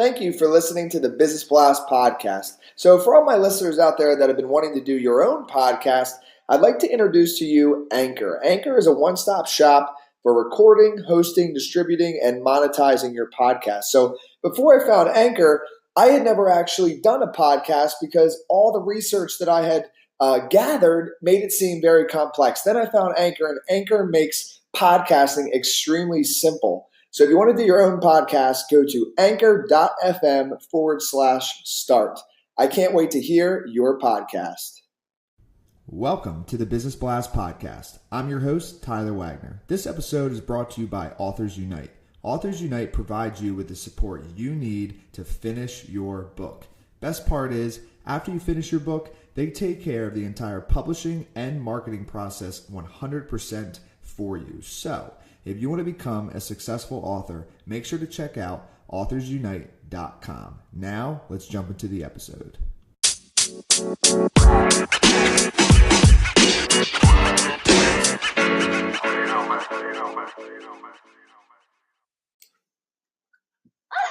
Thank you for listening to the Business Blast podcast. So for all my listeners out there that have been wanting to do your own podcast, I'd like to introduce to you Anchor. Anchor is a one-stop shop for recording, hosting, distributing, and monetizing your podcast. So before I found Anchor, I had never actually done a podcast because all the research that I had gathered made it seem very complex. Then I found Anchor, and Anchor makes podcasting extremely simple. So if you want to do your own podcast, go to anchor.fm/start. I can't wait to hear your podcast. Welcome to the Business Blast podcast. I'm your host, Tyler Wagner. This episode is brought to you by Authors Unite. Authors Unite provides you with the support you need to finish your book. Best part is, after you finish your book, they take care of the entire publishing and marketing process 100% for you. So, if you want to become a successful author, make sure to check out authorsunite.com. Now, let's jump into the episode.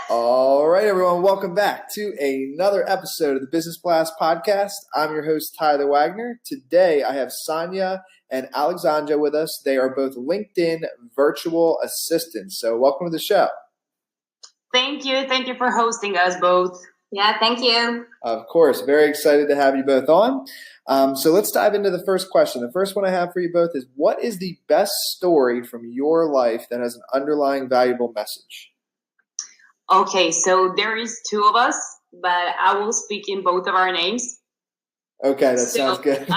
All right, everyone, welcome back to another episode of the Business Blast podcast. I'm your host, Tyler Wagner. Today, I have Sanja and Aleksandra with us. They are both LinkedIn virtual assistants. So welcome to the show. Thank you. Thank you for hosting us both. Yeah, thank you. Of course. Very excited to have you both on. So let's dive into the first question. The first one I have for you both is, what is the best story from your life that has an underlying valuable message? Okay, so there is two of us, but I will speak in both of our names. Okay, that sounds good.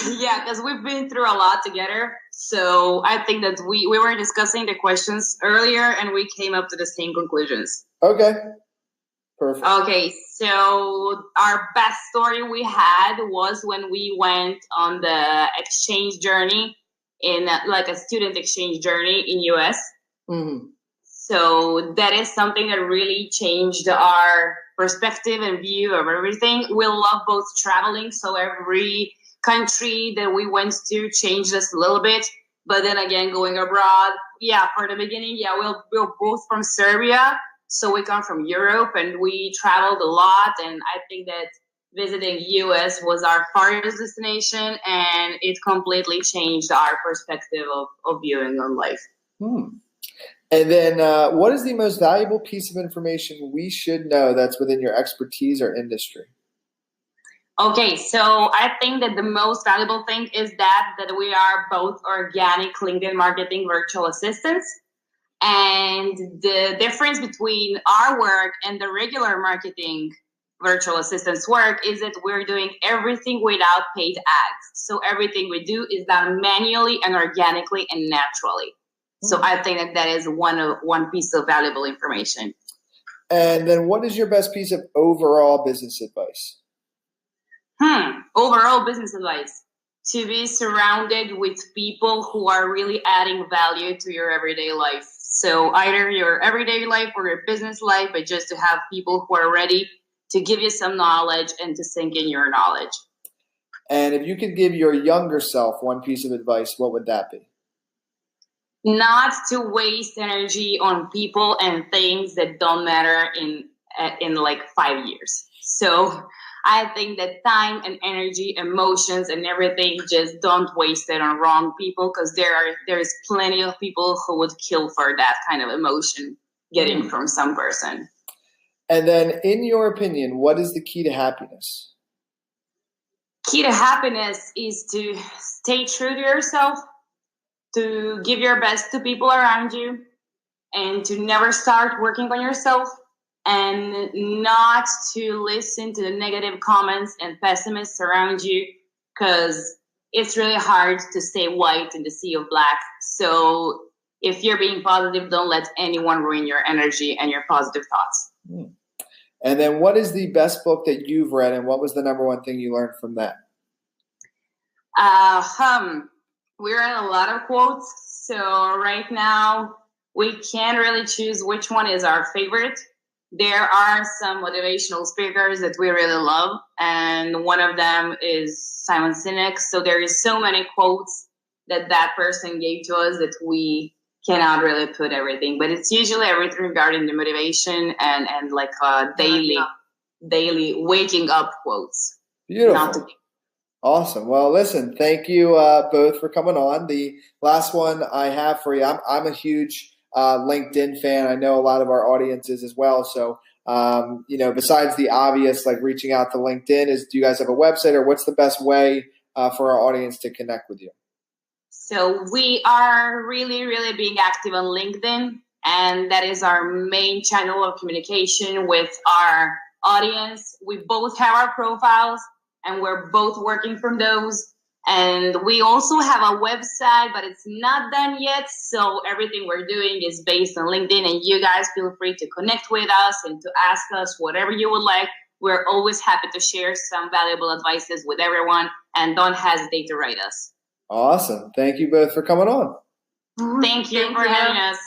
Yeah, because we've been through a lot together. So I think that we were discussing the questions earlier and we came up to the same conclusions. Okay, perfect. Okay, so our best story we had was when we went on the exchange journey in like a student exchange journey in US. Mm-hmm. So that is something that really changed our perspective and view of everything. We love both traveling, so every country that we went to changed us a little bit. But then again, going abroad, yeah, for the beginning, yeah, we're both from Serbia, so we come from Europe, and we traveled a lot. And I think that visiting US was our farthest destination, and it completely changed our perspective of viewing on life. And then what is the most valuable piece of information we should know that's within your expertise or industry? Okay, so I think that the most valuable thing is that we are both organic LinkedIn marketing virtual assistants. And the difference between our work and the regular marketing virtual assistants work is that we're doing everything without paid ads. So everything we do is done manually and organically and naturally. So I think that is one piece of valuable information. And then what is your best piece of overall business advice? Overall business advice: to be surrounded with people who are really adding value to your everyday life. So either your everyday life or your business life, but just to have people who are ready to give you some knowledge and to sink in your knowledge. And if you could give your younger self one piece of advice, what would that be? Not to waste energy on people and things that don't matter in like 5 years. So I think that time and energy, emotions and everything, just don't waste it on wrong people, because there's plenty of people who would kill for that kind of emotion getting from some person. And then in your opinion, what is the key to happiness? Key to happiness is to stay true to yourself, to give your best to people around you, and to never start working on yourself, and not to listen to the negative comments and pessimists around you, because it's really hard to stay white in the sea of black. So if you're being positive, don't let anyone ruin your energy and your positive thoughts. And then what is the best book that you've read, and what was the number one thing you learned from that? We read a lot of quotes, so right now we can't really choose which one is our favorite. There are some motivational speakers that we really love, and one of them is Simon Sinek. So there is so many quotes that person gave to us that we cannot really put everything, but it's usually everything regarding the motivation and like daily waking up quotes. Beautiful. Awesome. Well, listen, thank you both for coming on. The last one I have for you, I'm a huge LinkedIn fan. I know a lot of our audience is as well. So, besides the obvious, like reaching out to LinkedIn, do you guys have a website, or what's the best way for our audience to connect with you? So we are really, really being active on LinkedIn, and that is our main channel of communication with our audience. We both have our profiles, and we're both working from those. And we also have a website, but it's not done yet. So everything we're doing is based on LinkedIn, and you guys feel free to connect with us and to ask us whatever you would like. We're always happy to share some valuable advices with everyone, and don't hesitate to write us. Awesome. Thank you both for coming on. Thank you for having us.